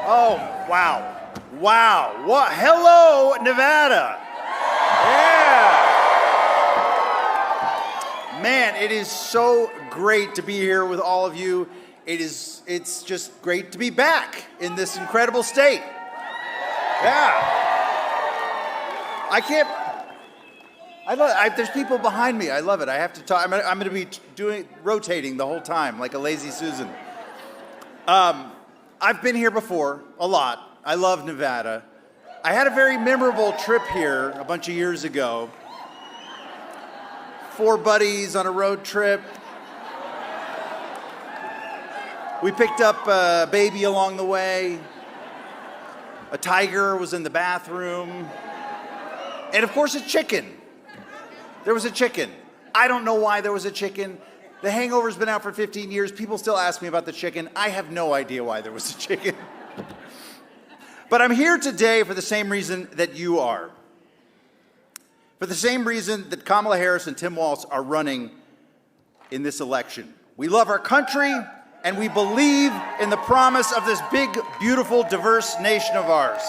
Oh, wow. Wow. What? Hello, Nevada. Yeah. Man, it is so great to be here with all of you. It's just great to be back in this incredible state. Yeah. There's people behind me. I love it. I have to talk. I'm going to be rotating the whole time like a lazy Susan. I've been here before, a lot. I love Nevada. I had a very memorable trip here a bunch of years ago. 4 buddies on a road trip. We picked up a baby along the way. A tiger was in the bathroom. And of course, a chicken. There was a chicken. I don't know why there was a chicken. The Hangover's been out for 15 years. People still ask me about the chicken. I have no idea why there was a chicken. But I'm here today for the same reason that you are. For the same reason that Kamala Harris and Tim Waltz are running in this election. We love our country, and we believe in the promise of this big, beautiful, diverse nation of ours.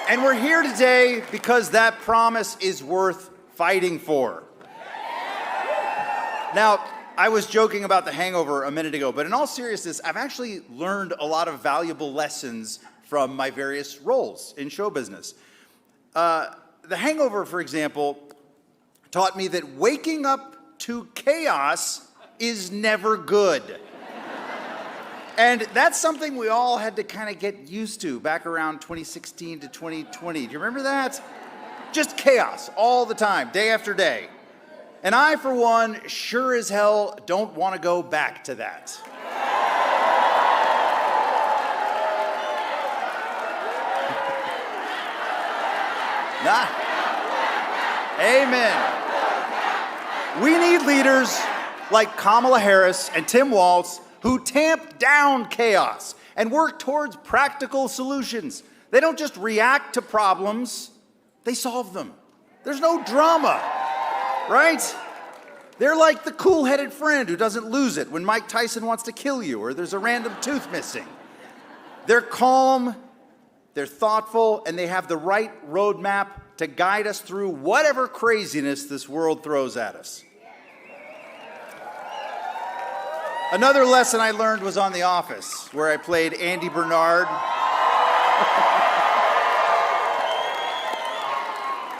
And we're here today because that promise is worth fighting for. Now, I was joking about the Hangover a minute ago, but in all seriousness, I've actually learned a lot of valuable lessons from my various roles in show business. The Hangover, for example, taught me that waking up to chaos is never good. And that's something we all had to kind of get used to back around 2016 to 2020. Do you remember that? Just chaos all the time, day after day. And I, for one, sure as hell don't want to go back to that. Amen. We need leaders like Kamala Harris and Tim Waltz who tamp down chaos and work towards practical solutions. They don't just react to problems, they solve them. There's no drama, right? They're like the cool-headed friend who doesn't lose it when Mike Tyson wants to kill you or there's a random tooth missing. They're calm, they're thoughtful, and they have the right roadmap to guide us through whatever craziness this world throws at us. Another lesson I learned was on The Office, where I played Andy Bernard.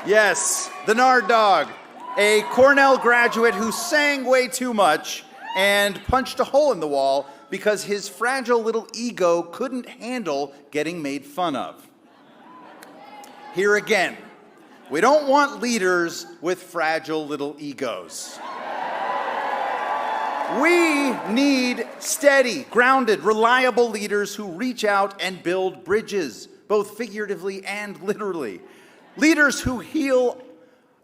Yes, the Nard Dog, a Cornell graduate who sang way too much and punched a hole in the wall because his fragile little ego couldn't handle getting made fun of. Here again, we don't want leaders with fragile little egos. We need steady, grounded, reliable leaders who reach out and build bridges, both figuratively and literally. Leaders who heal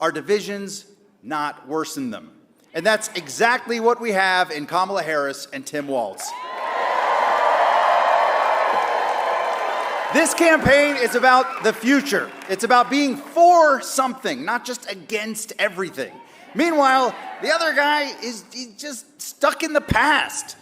our divisions, not worsen them. And that's exactly what we have in Kamala Harris and Tim Waltz. This campaign is about the future. It's about being for something, not just against everything. Meanwhile, the other guy is just stuck in the past.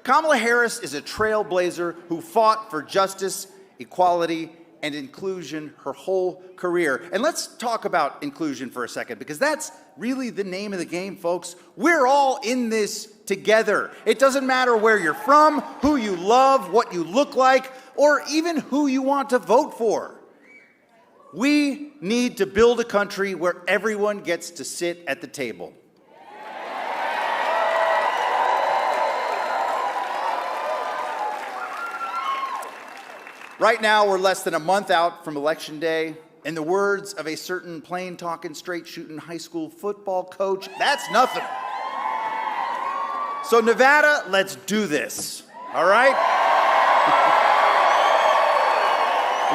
Kamala Harris is a trailblazer who fought for justice, equality, and inclusion her whole career. And let's talk about inclusion for a second, because that's really the name of the game, folks. We're all in this together. It doesn't matter where you're from, who you love, what you look like, or even who you want to vote for. We need to build a country where everyone gets to sit at the table. Right now, we're less than a month out from Election Day. In the words of a certain plain-talking, straight-shooting high school football coach, that's nothing. So Nevada, let's do this, all right?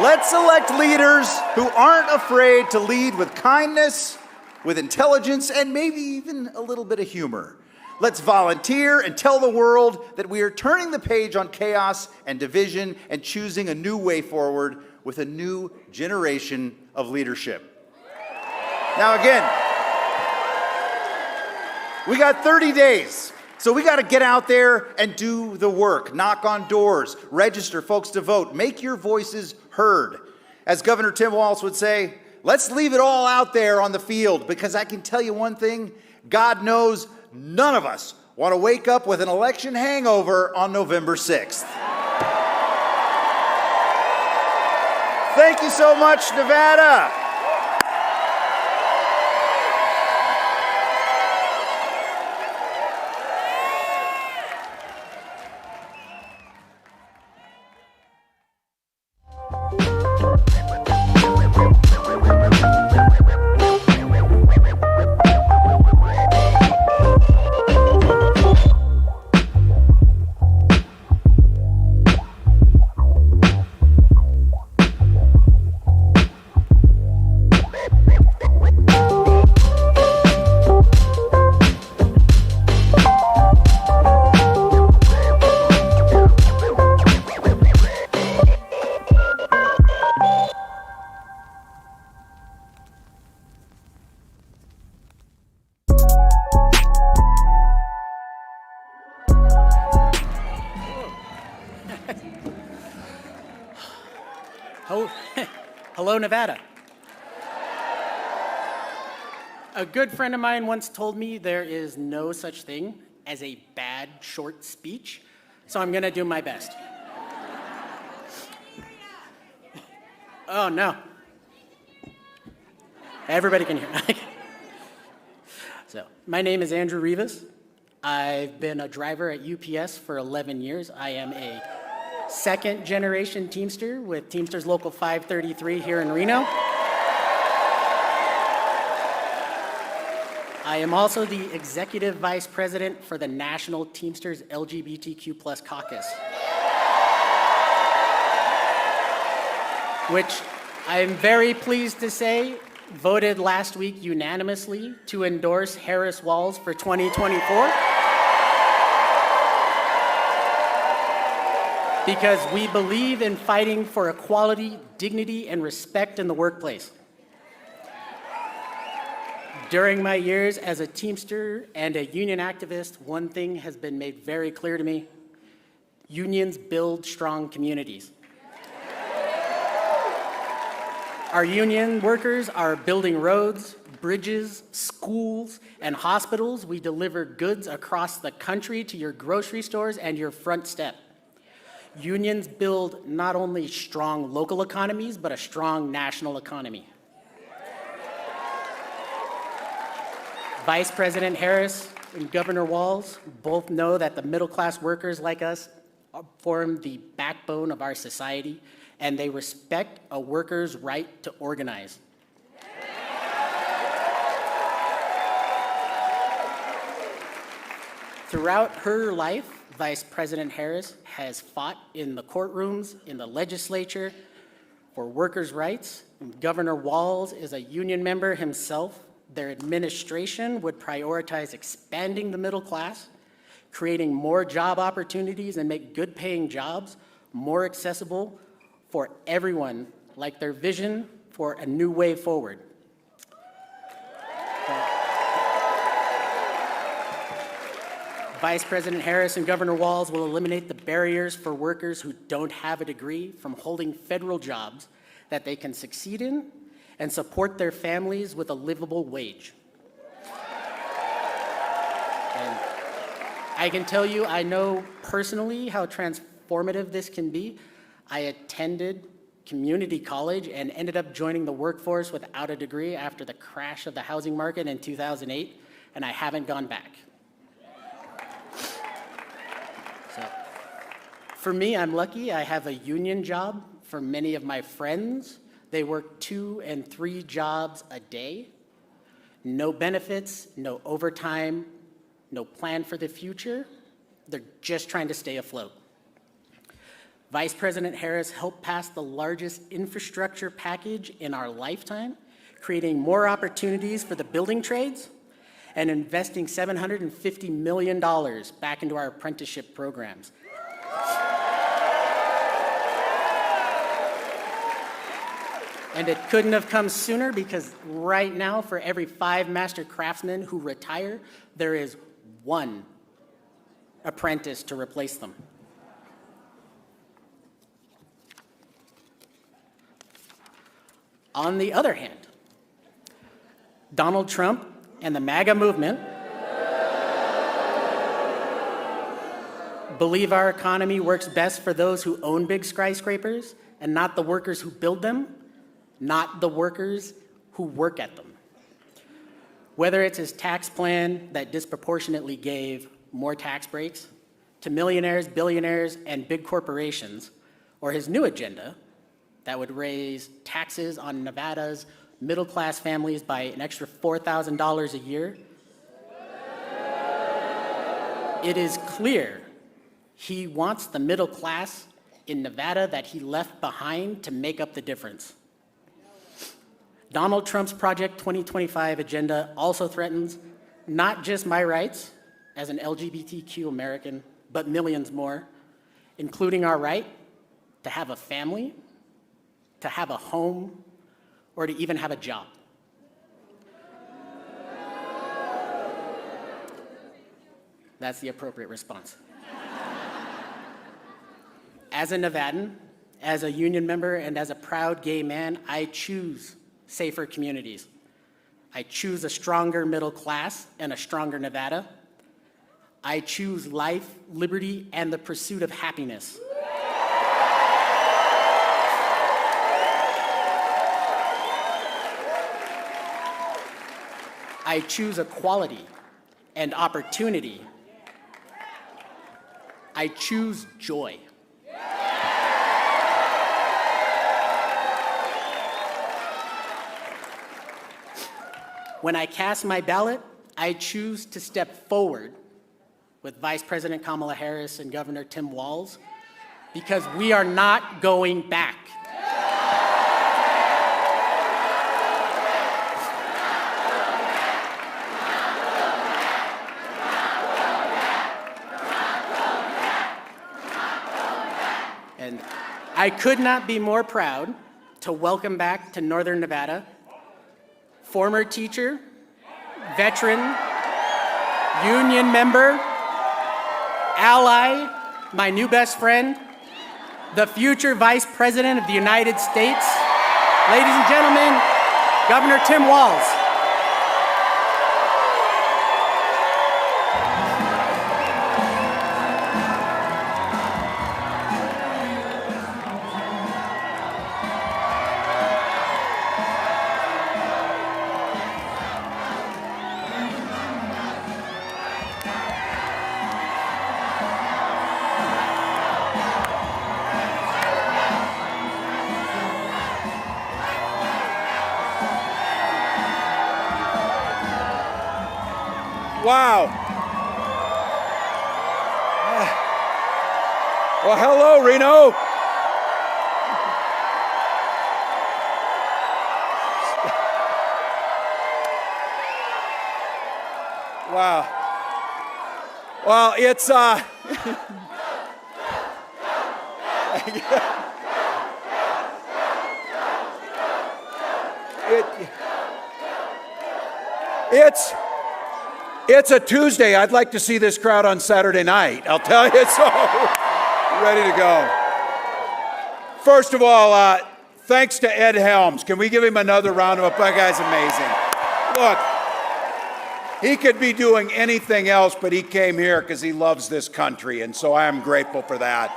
Let's elect leaders who aren't afraid to lead with kindness, with intelligence, and maybe even a little bit of humor. Let's volunteer and tell the world that we are turning the page on chaos and division and choosing a new way forward with a new generation of leadership. Now again, we got 30 days So we got to get out there and do the work. Knock on doors, register folks to vote, make your voices heard. As Governor Tim Waltz would say, let's leave it all out there on the field, because I can tell you one thing, God knows none of us want to wake up with an election hangover on November 6th. Thank you so much, Nevada. Hello, Nevada. A good friend of mine once told me there is no such thing as a bad short speech, so I'm going to do my best. Oh, no. Everybody can hear. So, my name is Andrew Rivas. I've been a driver at UPS for 11 years. I am a second generation Teamster with Teamsters Local 533 here in Reno. I am also the executive vice president for the National Teamsters LGBTQ+ Caucus, which I am very pleased to say voted last week unanimously to endorse Harris-Walz for 2024. Because we believe in fighting for equality, dignity, and respect in the workplace. During my years as a Teamster and a union activist, one thing has been made very clear to me: unions build strong communities. Our union workers are building roads, bridges, schools, and hospitals. We deliver goods across the country to your grocery stores and your front step. Unions build not only strong local economies, but a strong national economy. Vice President Harris and Governor Walz both know that the middle-class workers like us form the backbone of our society, and they respect a worker's right to organize. Throughout her life, Vice President Harris has fought in the courtrooms, in the legislature, for workers' rights. Governor Walz is a union member himself. Their administration would prioritize expanding the middle class, creating more job opportunities, and make good-paying jobs more accessible for everyone, like their vision for a new way forward. Vice President Harris and Governor Walz will eliminate the barriers for workers who don't have a degree from holding federal jobs that they can succeed in and support their families with a livable wage. And I can tell you, I know personally how transformative this can be. I attended community college and ended up joining the workforce without a degree after the crash of the housing market in 2008, and I haven't gone back. So, for me, I'm lucky. I have a union job. For many of my friends, they work 2 and 3 jobs a day. No benefits, no overtime, no plan for the future. They're just trying to stay afloat. Vice President Harris helped pass the largest infrastructure package in our lifetime, creating more opportunities for the building trades and investing $750 million back into our apprenticeship programs. And it couldn't have come sooner, because right now, for every 5 master craftsmen who retire, there is one apprentice to replace them. On the other hand, Donald Trump and the MAGA movement believe our economy works best for those who own big skyscrapers and not the workers who build them, not the workers who work at them. Whether it's his tax plan that disproportionately gave more tax breaks to millionaires, billionaires, and big corporations, or his new agenda that would raise taxes on Nevada's middle-class families by an extra $4,000 a year, it is clear he wants the middle class in Nevada that he left behind to make up the difference. Donald Trump's Project 2025 agenda also threatens not just my rights as an LGBTQ American, but millions more, including our right to have a family, to have a home, or to even have a job. That's the appropriate response. As a Nevadan, as a union member, and as a proud gay man, I choose safer communities. I choose a stronger middle class and a stronger Nevada. I choose life, liberty, and the pursuit of happiness. I choose equality and opportunity. I choose joy. When I cast my ballot, I choose to step forward with Vice President Kamala Harris and Governor Tim Walz because we are not going back. And I could not be more proud to welcome back to Northern Nevada former teacher, veteran, union member, ally, my new best friend, the future Vice President of the United States, ladies and gentlemen, Governor Tim Walz. Wow. Well, hello, Reno. Wow. Well, it's It's a Tuesday. I'd like to see this crowd on Saturday night. I'll tell you so. Ready to go. First of all, thanks to Ed Helms. Can we give him another round of applause? That guy's amazing. Look, he could be doing anything else, but he came here because he loves this country, and so I am grateful for that.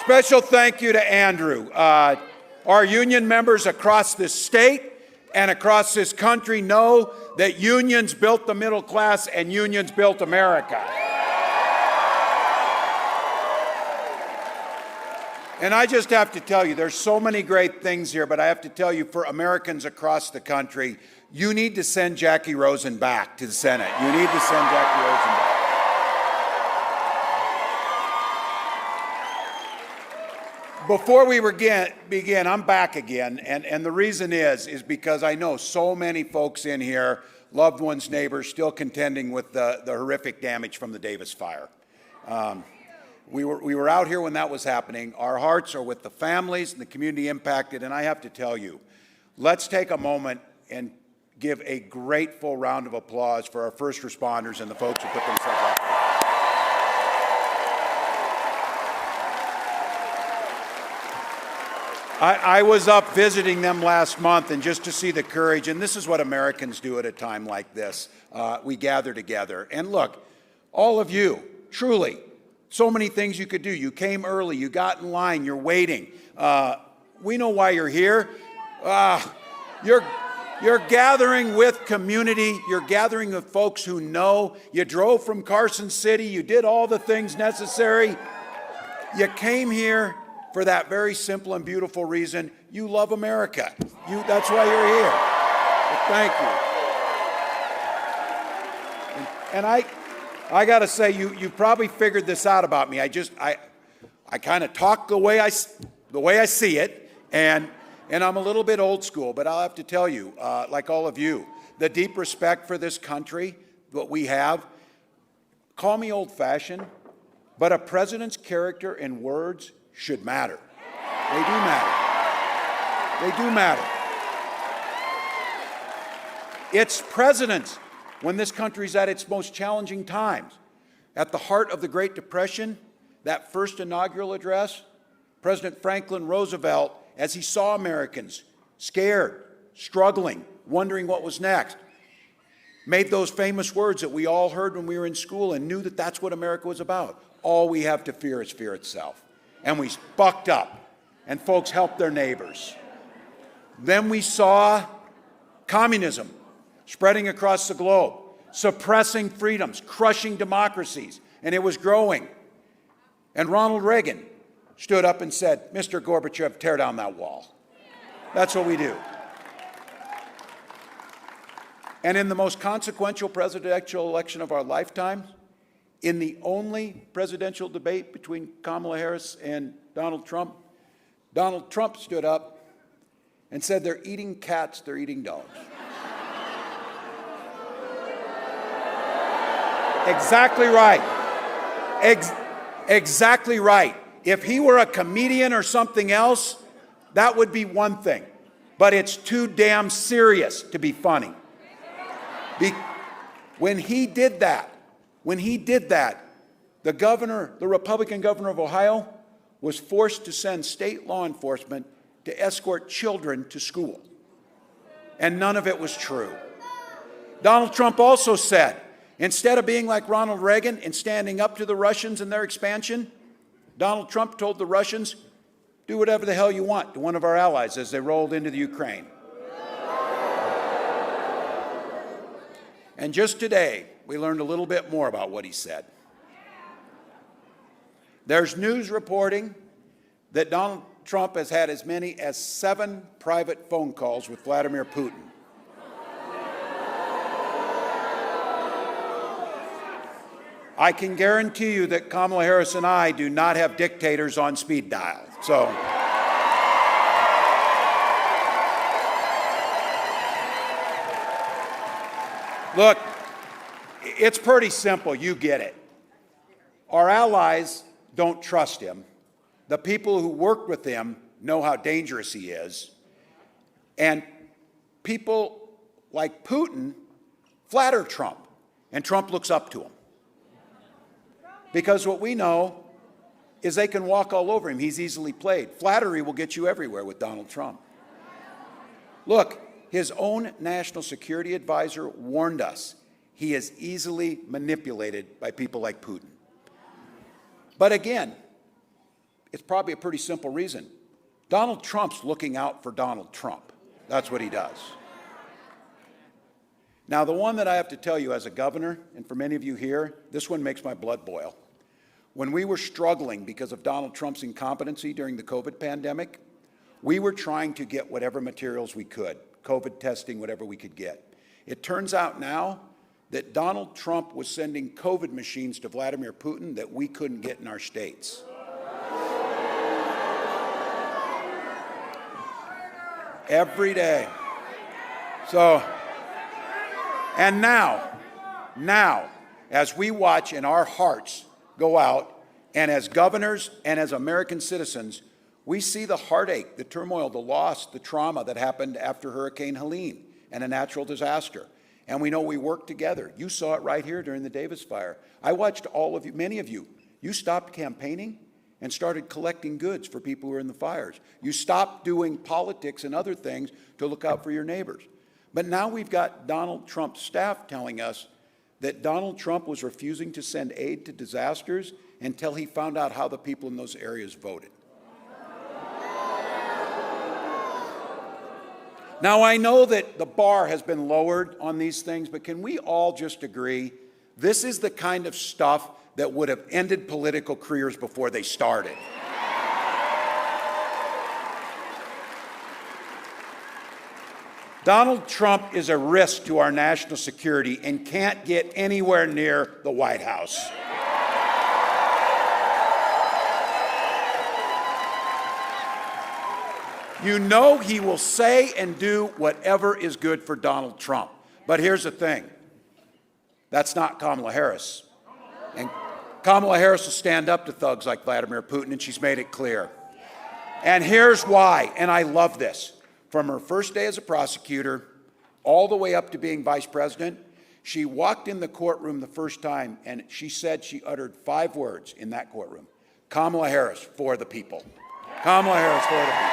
Special thank you to Andrew. Our union members across this state and across this country know that unions built the middle class and unions built America. And I just have to tell you, there's so many great things here, but I have to tell you, for Americans across the country, you need to send Jackie Rosen back to the Senate. You need to send Jackie Rosen back. Before we begin, I'm back again, and the reason is because I know so many folks in here, loved ones, neighbors, still contending with the horrific damage from the Davis fire. We were out here when that was happening. Our hearts are with the families and the community impacted, and I have to tell you, let's take a moment and give a grateful round of applause for our first responders and the folks who put themselves out there. I was up visiting them last month, and just to see the courage, and this is what Americans do at a time like this. We gather together. And look, all of you, truly, so many things you could do. You came early, you got in line, you're waiting. We know why you're here. You're gathering with community. You're gathering with folks who know. You drove from Carson City. You did all the things necessary. You came here for that very simple and beautiful reason. You love America. That's why you're here. Well, thank you. And I got to say, you probably figured this out about me. I kind of talk the way I see it, and I'm a little bit old school, but I'll have to tell you, like all of you, the deep respect for this country, what we have. Call me old-fashioned, but a president's character and words should matter. They do matter. They do matter. It's presidents, when this country's at its most challenging times. At the heart of the Great Depression, that first inaugural address, President Franklin Roosevelt, as he saw Americans scared, struggling, wondering what was next, made those famous words that we all heard when we were in school and knew that that's what America was about. All we have to fear is fear itself. And we bucked up, and folks helped their neighbors. Then we saw communism spreading across the globe, suppressing freedoms, crushing democracies, and it was growing. And Ronald Reagan stood up and said, "Mr. Gorbachev, tear down that wall." That's what we do. And in the most consequential presidential election of our lifetime, in the only presidential debate between Kamala Harris and Donald Trump stood up and said, "They're eating cats, they're eating dogs." Exactly right. Exactly right. If he were a comedian or something else, that would be one thing. But it's too damn serious to be funny. When he did that, the Republican governor of Ohio was forced to send state law enforcement to escort children to school. And none of it was true. Donald Trump also said, instead of being like Ronald Reagan and standing up to the Russians and their expansion, Donald Trump told the Russians, "Do whatever the hell you want" to one of our allies as they rolled into the Ukraine. And just today, we learned a little bit more about what he said. There's news reporting that Donald Trump has had as many as 7 private phone calls with Vladimir Putin. I can guarantee you that Kamala Harris and I do not have dictators on speed dial. So, look, it's pretty simple. You get it. Our allies don't trust him. The people who work with him know how dangerous he is. And people like Putin flatter Trump, and Trump looks up to him. Because what we know is they can walk all over him. He's easily played. Flattery will get you everywhere with Donald Trump. Look, his own national security advisor warned us he is easily manipulated by people like Putin. But again, it's probably a pretty simple reason. Donald Trump's looking out for Donald Trump. That's what he does. Now, the one that I have to tell you as a governor, and for many of you here, this one makes my blood boil. When we were struggling because of Donald Trump's incompetency during the COVID pandemic, we were trying to get whatever materials we could, COVID testing, whatever we could get. It turns out now that Donald Trump was sending COVID machines to Vladimir Putin that we couldn't get in our states. Every day. So, and now, as we watch and our hearts go out, and as governors and as American citizens, we see the heartache, the turmoil, the loss, the trauma that happened after Hurricane Helene and a natural disaster. And we know we work together. You saw it right here during the Davis fire. I watched all of you, many of you, you stopped campaigning and started collecting goods for people who are in the fires. You stopped doing politics and other things to look out for your neighbors. But now we've got Donald Trump's staff telling us that Donald Trump was refusing to send aid to disasters until he found out how the people in those areas voted. Now, I know that the bar has been lowered on these things, but can we all just agree this is the kind of stuff that would have ended political careers before they started? Donald Trump is a risk to our national security and can't get anywhere near the White House. You know he will say and do whatever is good for Donald Trump. But here's the thing. That's not Kamala Harris. And Kamala Harris will stand up to thugs like Vladimir Putin, and she's made it clear. And here's why, and I love this. From her first day as a prosecutor all the way up to being vice president, she walked in the courtroom the first time, and she said she uttered 5 words in that courtroom. Kamala Harris, for the people. Kamala Harris, for the people.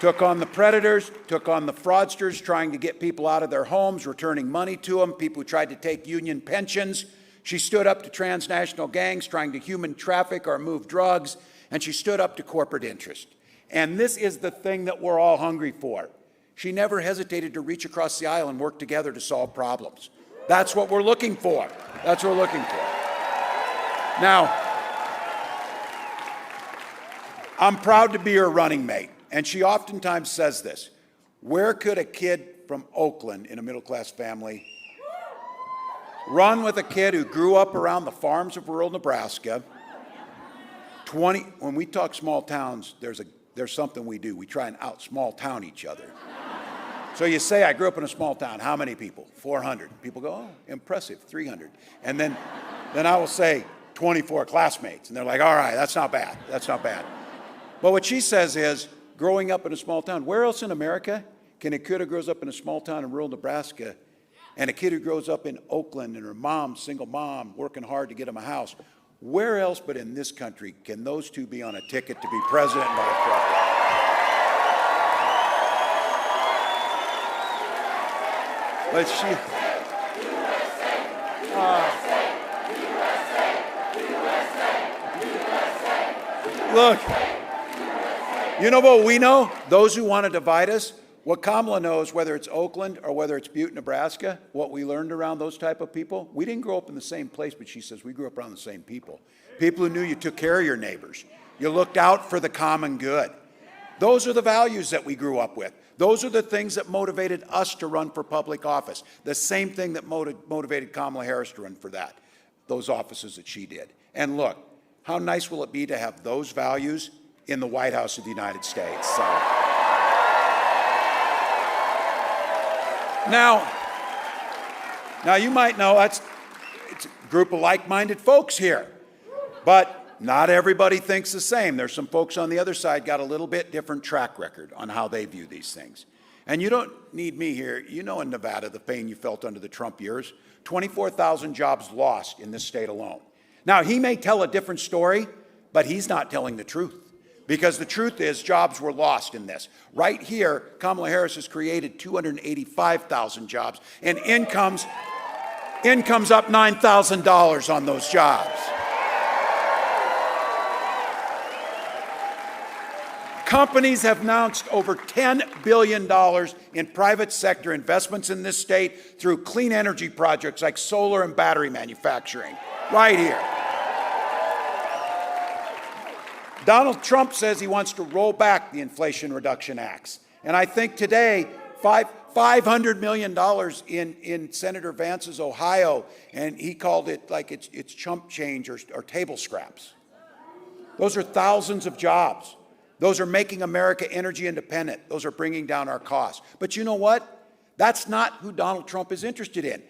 Took on the predators, took on the fraudsters trying to get people out of their homes, returning money to them, people who tried to take union pensions. She stood up to transnational gangs trying to human traffic or move drugs, and she stood up to corporate interest. And this is the thing that we're all hungry for. She never hesitated to reach across the aisle and work together to solve problems. That's what we're looking for. That's what we're looking for. Now, I'm proud to be her running mate. And she oftentimes says this, where could a kid from Oakland in a middle-class family run with a kid who grew up around the farms of rural Nebraska? When we talk small towns, there's something we do. We try and out-small town each other. So you say, I grew up in a small town. How many people? 400. People go, oh, impressive, 300. And then I will say 24 classmates. And they're like, all right, that's not bad. That's not bad. But what she says is, growing up in a small town, where else in America can a kid who grows up in a small town in rural Nebraska and a kid who grows up in Oakland and her mom, single mom, working hard to get him a house, where else but in this country can those two be on a ticket to be president and vice president? But look, you know what we know? Those who want to divide us, what Kamala knows, whether it's Oakland or whether it's Butte, Nebraska, what we learned around those type of people, we didn't grow up in the same place, but she says we grew up around the same people. People who knew you took care of your neighbors. You looked out for the common good. Those are the values that we grew up with. Those are the things that motivated us to run for public office. The same thing that motivated Kamala Harris to run for those offices that she did. And look, how nice will it be to have those values in the White House of the United States? So. Now you might know it's a group of like-minded folks here, but not everybody thinks the same. There's some folks on the other side got a little bit different track record on how they view these things. And you don't need me here. You know in Nevada the pain you felt under the Trump years. 24,000 jobs lost in this state alone. Now, he may tell a different story, but he's not telling the truth. Because the truth is, jobs were lost in this. Right here, Kamala Harris has created 285,000 jobs, and income's up $9,000 on those jobs. Companies have announced over $10 billion in private sector investments in this state through clean energy projects like solar and battery manufacturing, right here. Donald Trump says he wants to roll back the Inflation Reduction Acts. And I think today, $500 million in Senator Vance's Ohio, and he called it like it's chump change or table scraps. Those are thousands of jobs. Those are making America energy independent. Those are bringing down our costs. But you know what? That's not who Donald Trump is interested in.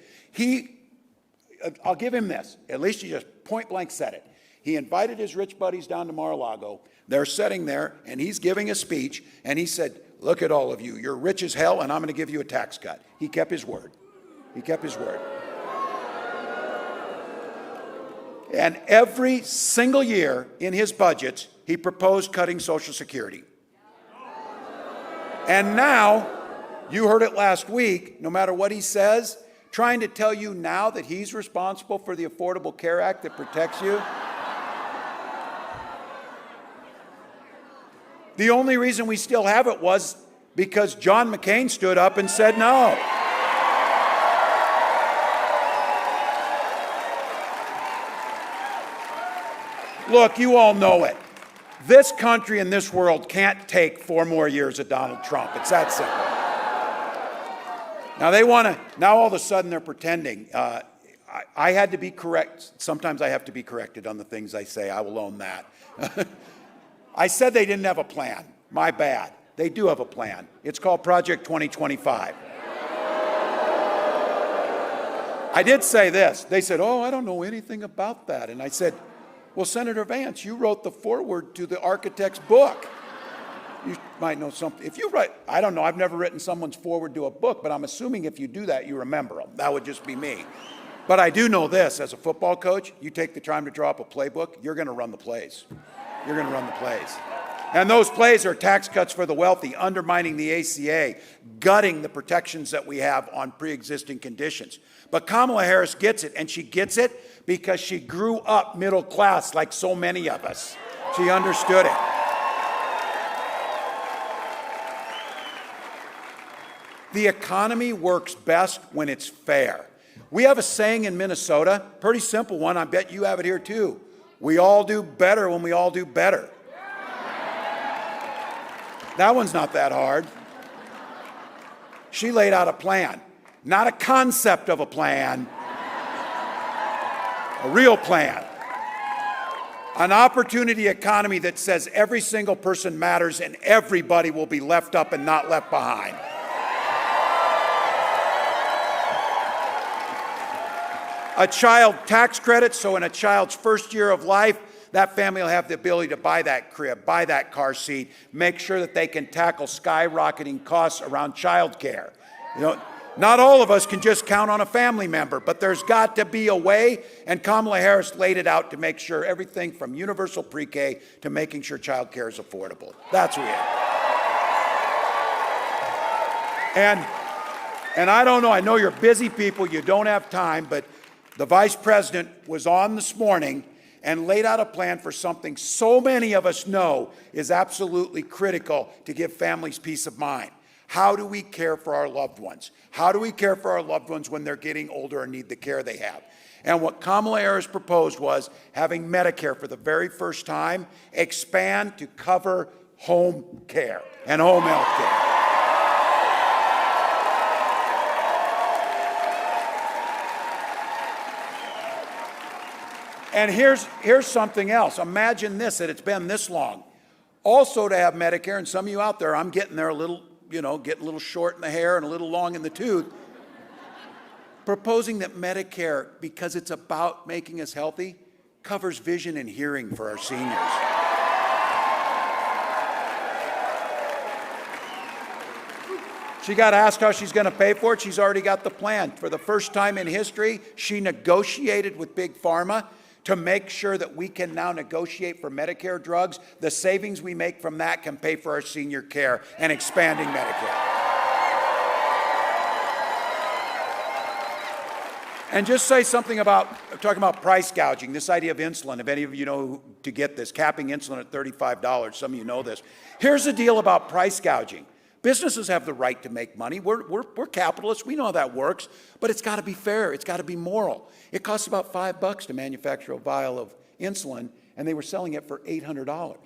I'll give him this. At least he just point blank said it. He invited his rich buddies down to Mar-a-Lago. They're sitting there, and he's giving a speech, and he said, look at all of you. You're rich as hell, and I'm going to give you a tax cut. He kept his word. He kept his word. And every single year in his budgets, he proposed cutting Social Security. And now, you heard it last week, no matter what he says, trying to tell you now that he's responsible for the Affordable Care Act that protects you. The only reason we still have it was because John McCain stood up and said no. Look, you all know it. This country and this world can't take 4 more years of Donald Trump. It's that simple. Now now all of a sudden they're pretending. I had to be correct. Sometimes I have to be corrected on the things I say. I will own that. I said they didn't have a plan. My bad. They do have a plan. It's called Project 2025. I did say this. They said, oh, I don't know anything about that. And I said, well, Senator Vance, you wrote the foreword to the architect's book. You might know something. If you write, I don't know, I've never written someone's foreword to a book, but I'm assuming if you do that, you remember them. That would just be me. But I do know this, as a football coach, you take the time to draw up a playbook, you're going to run the plays. You're going to run the plays. And those plays are tax cuts for the wealthy, undermining the ACA, gutting the protections that we have on pre-existing conditions. But Kamala Harris gets it, and she gets it because she grew up middle class like so many of us. She understood it. The economy works best when it's fair. We have a saying in Minnesota, pretty simple one, I bet you have it here too. We all do better when we all do better. That one's not that hard. She laid out a plan, not a concept of a plan, a real plan. An opportunity economy that says every single person matters and everybody will be left up and not left behind. A child tax credit, so in a child's first year of life, that family will have the ability to buy that crib, buy that car seat, make sure that they can tackle skyrocketing costs around childcare. You know, not all of us can just count on a family member, but there's got to be a way, and Kamala Harris laid it out to make sure everything from universal pre-K to making sure childcare is affordable. That's real. And I don't know, I know you're busy people, you don't have time, but the vice president was on this morning and laid out a plan for something so many of us know is absolutely critical to give families peace of mind. How do we care for our loved ones? How do we care for our loved ones when they're getting older and need the care they have? And what Kamala Harris proposed was having Medicare for the very first time expand to cover home care and home health care. And here's something else. Imagine this, that it's been this long. Also to have Medicare, and some of you out there, I'm getting there a little, getting a little short in the hair and a little long in the tooth. Proposing that Medicare, because it's about making us healthy, covers vision and hearing for our seniors. She got asked how she's going to pay for it. She's already got the plan. For the first time in history, she negotiated with Big Pharma to make sure that we can now negotiate for Medicare drugs. The savings we make from that can pay for our senior care and expanding Medicare. And just say something about, talking about price gouging, this idea of insulin. If any of you know to get this, capping insulin at $35, some of you know this. Here's the deal about price gouging. Businesses have the right to make money. We're capitalists. We know how that works. But it's got to be fair. It's got to be moral. It costs about $5 to manufacture a vial of insulin, and they were selling it for $800.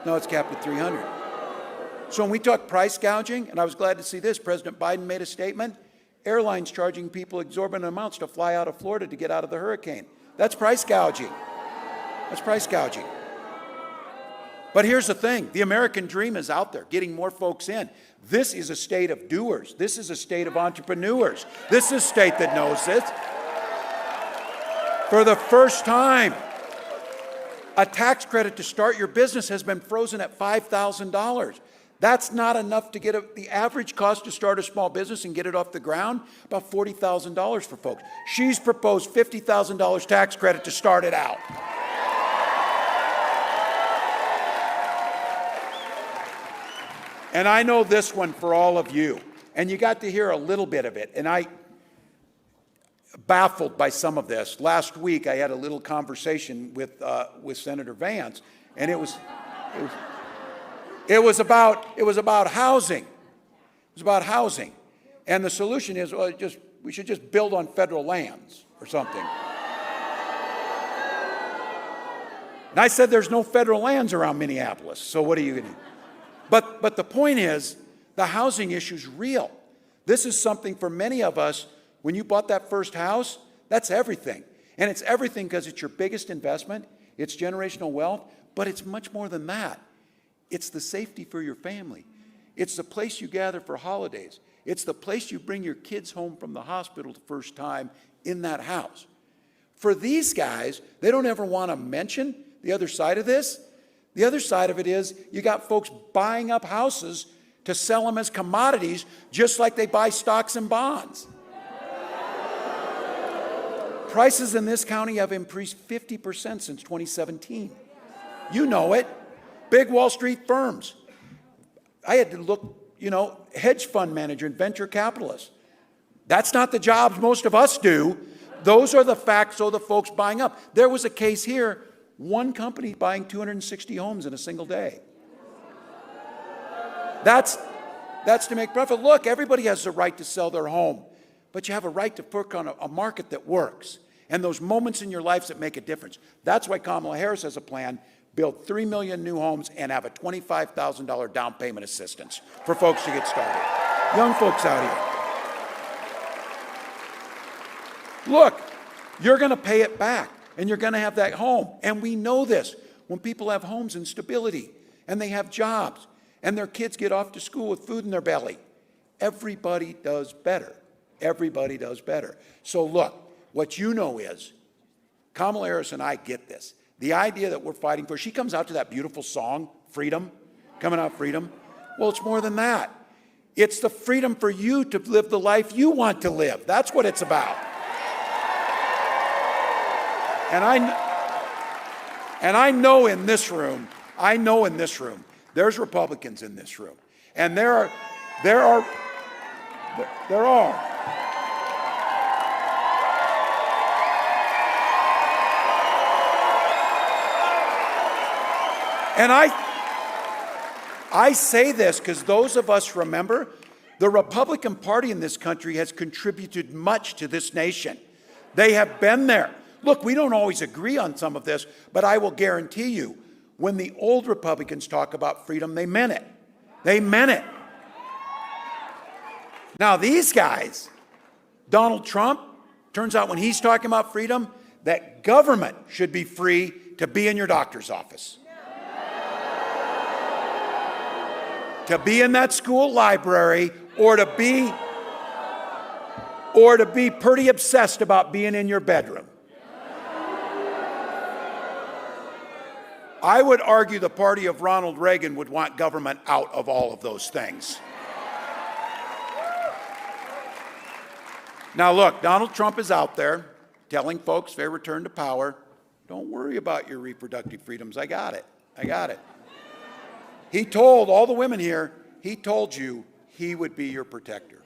Now it's capped at $300. So when we talk price gouging, and I was glad to see this, President Biden made a statement, airlines charging people exorbitant amounts to fly out of Florida to get out of the hurricane. That's price gouging. That's price gouging. But here's the thing, the American dream is out there, getting more folks in. This is a state of doers. This is a state of entrepreneurs. This is a state that knows this. For the first time, a tax credit to start your business has been frozen at $5,000. That's not enough to get the average cost to start a small business and get it off the ground, about $40,000 for folks. She's proposed $50,000 tax credit to start it out. And I know this one for all of you. And you got to hear a little bit of it. And I, baffled by some of this. Last week I had a little conversation with Senator Vance, and it was about housing. It was about housing. And the solution is, well, we should just build on federal lands or something. And I said there's no federal lands around Minneapolis, so what are you going to do? But the point is, the housing issue is real. This is something for many of us, when you bought that first house, that's everything. And it's everything because it's your biggest investment, it's generational wealth, but it's much more than that. It's the safety for your family. It's the place you gather for holidays. It's the place you bring your kids home from the hospital the first time in that house. For these guys, they don't ever want to mention the other side of this. The other side of it is you got folks buying up houses to sell them as commodities, just like they buy stocks and bonds. Prices in this county have increased 50% since 2017. You know it. Big Wall Street firms. I had to look, hedge fund manager and venture capitalists. That's not the jobs most of us do. Those are the facts of the folks buying up. There was a case here, one company buying 260 homes in a single day. That's to make profit. Look, everybody has the right to sell their home, but you have a right to work on a market that works and those moments in your lives that make a difference. That's why Kamala Harris has a plan, build 3 million new homes and have a $25,000 down payment assistance for folks to get started. Young folks out here. Look, you're going to pay it back and you're going to have that home. And we know this. When people have homes and stability and they have jobs and their kids get off to school with food in their belly, everybody does better. Everybody does better. So look, what you know is Kamala Harris and I get this. The idea that we're fighting for, she comes out to that beautiful song, Freedom, coming out Freedom. Well, it's more than that. It's the freedom for you to live the life you want to live. That's what it's about. And I know in this room, there's Republicans in this room. And there are. And I say this because those of us remember, the Republican Party in this country has contributed much to this nation. They have been there. Look, we don't always agree on some of this, but I will guarantee you, when the old Republicans talk about freedom, they meant it. They meant it. Now these guys, Donald Trump, turns out when he's talking about freedom, that government should be free to be in your doctor's office. To be in that school library, or to be pretty obsessed about being in your bedroom. I would argue the party of Ronald Reagan would want government out of all of those things. Now look, Donald Trump is out there telling folks fair return to power. Don't worry about your reproductive freedoms. I got it. He told all the women here, he told you he would be your protector.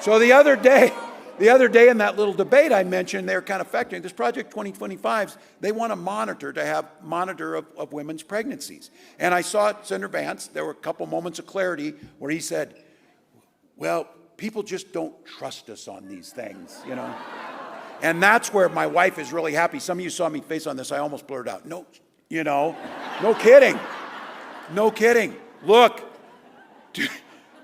So the other day in that little debate I mentioned, they're kind of factoring this Project 2025's, they want to monitor of women's pregnancies. And I saw Senator Vance, there were a couple moments of clarity where he said, well, people just don't trust us on these things, And that's where my wife is really happy. Some of you saw me face on this. I almost blurted out, no kidding. No kidding. Look,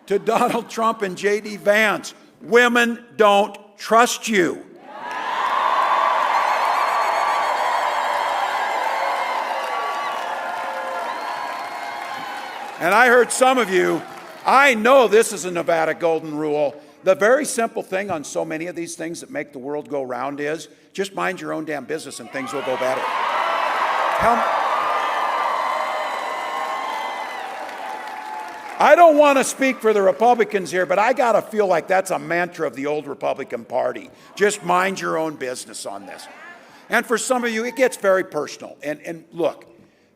to Donald Trump and J.D. Vance, women don't trust you. And I heard some of you, I know this is a Nevada golden rule. The very simple thing on so many of these things that make the world go round is just mind your own damn business and things will go better. I don't want to speak for the Republicans here, but I got to feel like that's a mantra of the old Republican Party. Just mind your own business on this. And for some of you, it gets very personal. And look,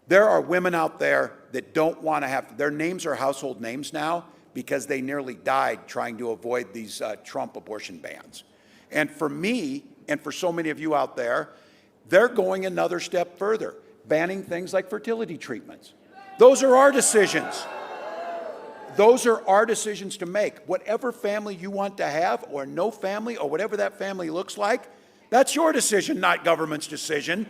there are women out there that don't want to have, their names are household names now because they nearly died trying to avoid these Trump abortion bans. And for me, and for so many of you out there, they're going another step further, banning things like fertility treatments. Those are our decisions. Those are our decisions to make. Whatever family you want to have, or no family, or whatever that family looks like, that's your decision, not government's decision.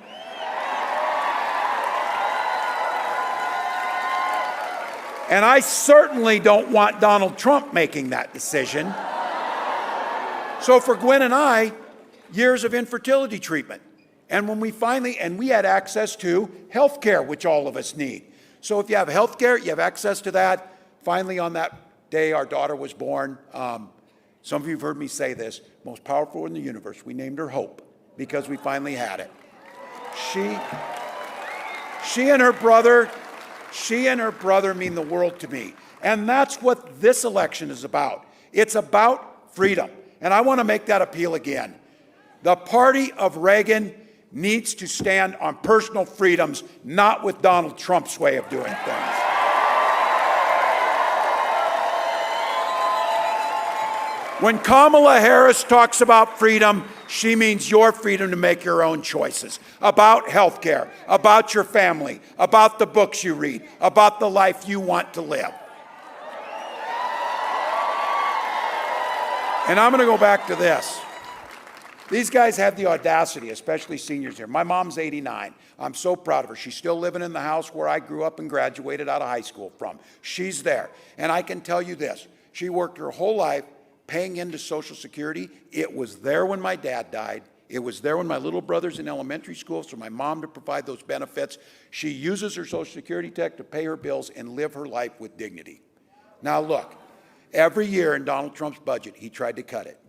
And I certainly don't want Donald Trump making that decision. So for Gwen and I, years of infertility treatment. And when we we had access to health care, which all of us need. So if you have health care, you have access to that. Finally, on that day, our daughter was born. Some of you have heard me say this, most powerful in the universe. We named her Hope because we finally had it. She and her brother mean the world to me. And that's what this election is about. It's about freedom. And I want to make that appeal again. The party of Reagan needs to stand on personal freedoms, not with Donald Trump's way of doing things. When Kamala Harris talks about freedom, she means your freedom to make your own choices about health care, about your family, about the books you read, about the life you want to live. And I'm going to go back to this. These guys have the audacity, especially seniors here. My mom's 89. I'm so proud of her. She's still living in the house where I grew up and graduated out of high school from. She's there. And I can tell you this. She worked her whole life paying into Social Security. It was there when my dad died. It was there when my little brother's in elementary school, so my mom to provide those benefits. She uses her Social Security check to pay her bills and live her life with dignity. Now look, every year in Donald Trump's budget, he tried to cut it.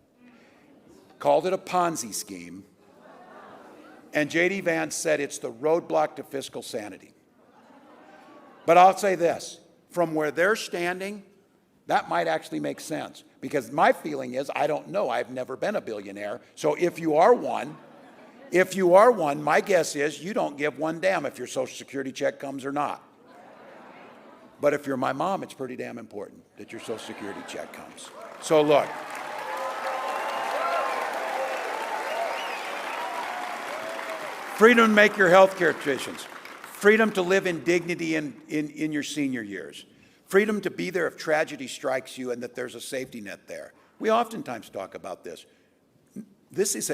Called it a Ponzi scheme. And J.D. Vance said it's the roadblock to fiscal sanity. But I'll say this, from where they're standing, that might actually make sense. Because my feeling is, I don't know, I've never been a billionaire. So if you are one, my guess is you don't give one damn if your Social Security check comes or not. But if you're my mom, it's pretty damn important that your Social Security check comes. So look. Freedom to make your health care decisions. Freedom to live in dignity in your senior years. Freedom to be there if tragedy strikes you and that there's a safety net there. We oftentimes talk about this. This is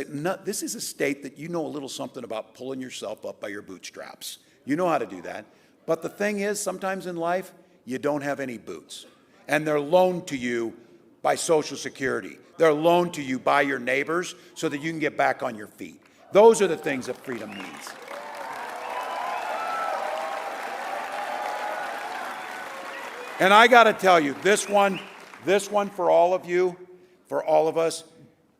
a state that you know a little something about pulling yourself up by your bootstraps. You know how to do that. But the thing is, sometimes in life, you don't have any boots. And they're loaned to you by Social Security. They're loaned to you by your neighbors so that you can get back on your feet. Those are the things that freedom means. And I got to tell you, this one for all of you, for all of us,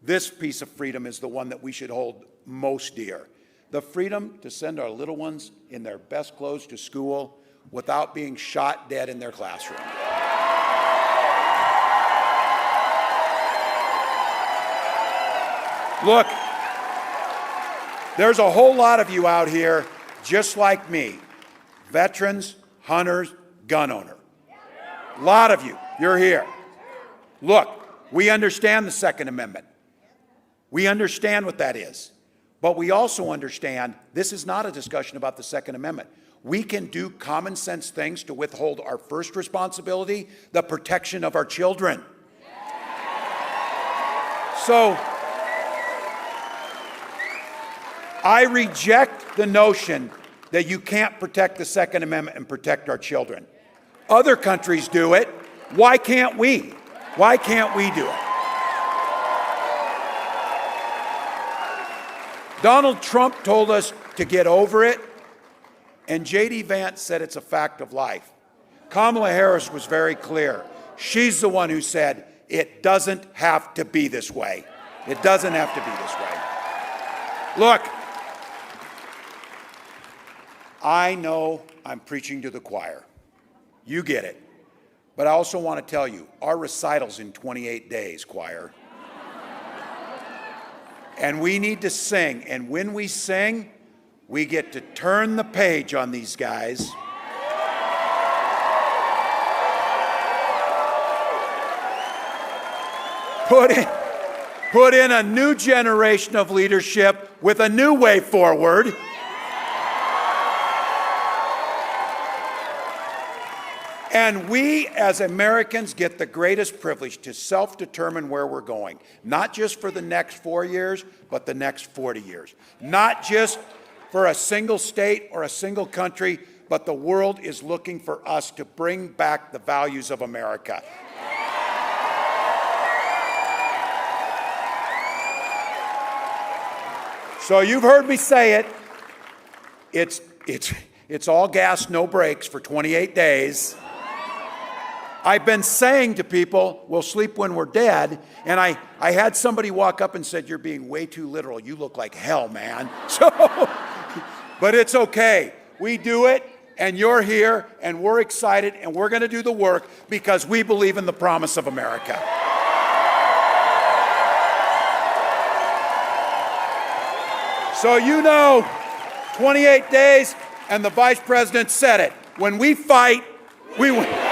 this piece of freedom is the one that we should hold most dear. The freedom to send our little ones in their best clothes to school without being shot dead in their classroom. Look, there's a whole lot of you out here just like me, veterans, hunters, gun owners. A lot of you, you're here. Look, we understand the Second Amendment. We understand what that is. But we also understand this is not a discussion about the Second Amendment. We can do common sense things to withhold our first responsibility, the protection of our children. So, I reject the notion that you can't protect the Second Amendment and protect our children. Other countries do it. Why can't we? Why can't we do it? Donald Trump told us to get over it, and J.D. Vance said it's a fact of life. Kamala Harris was very clear. She's the one who said, it doesn't have to be this way. It doesn't have to be this way. Look, I know I'm preaching to the choir. You get it. But I also want to tell you, our recital's in 28 days, choir. And we need to sing. And when we sing, we get to turn the page on these guys. Put in a new generation of leadership with a new way forward. And we, as Americans, get the greatest privilege to self-determine where we're going, not just for the next 4 years, but the next 40 years. Not just for a single state or a single country, but the world is looking for us to bring back the values of America. So you've heard me say it. It's all gas, no brakes for 28 days. I've been saying to people, we'll sleep when we're dead, and I had somebody walk up and said, you're being way too literal. You look like hell, man. So, but it's okay. We do it, and you're here, and we're excited, and we're going to do the work because we believe in the promise of America. So you know, 28 days, and the Vice President said it. When we fight, we win.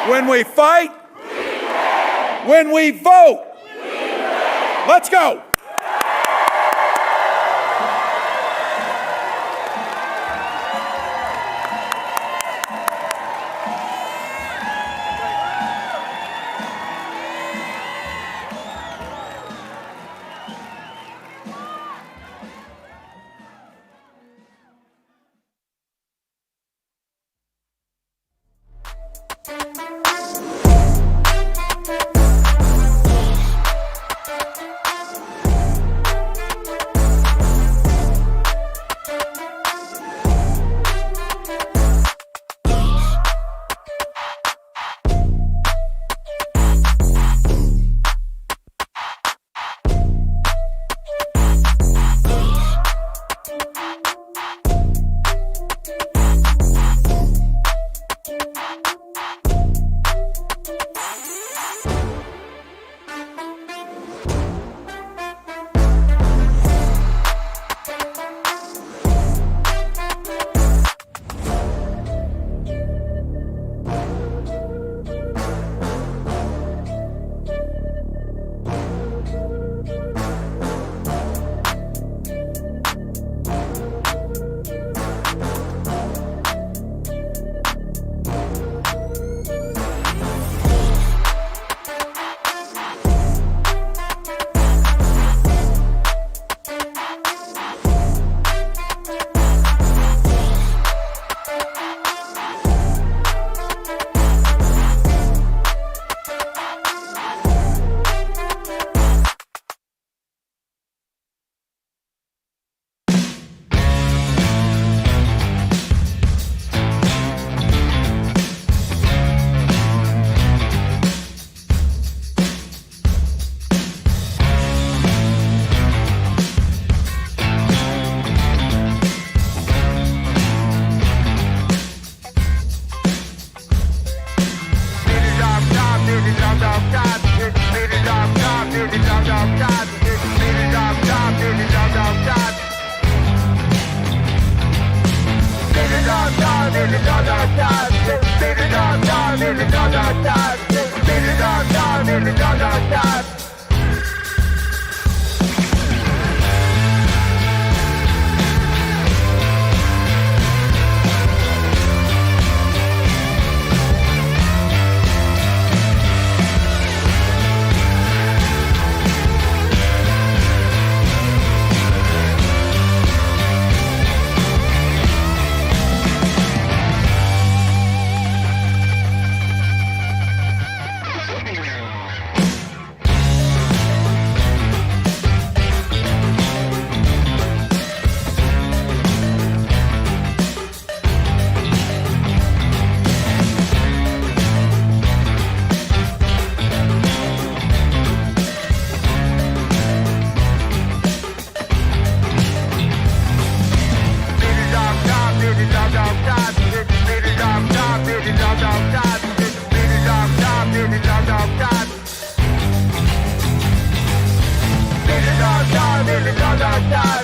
When we fight, we win. When we vote, we win. Let's go. die.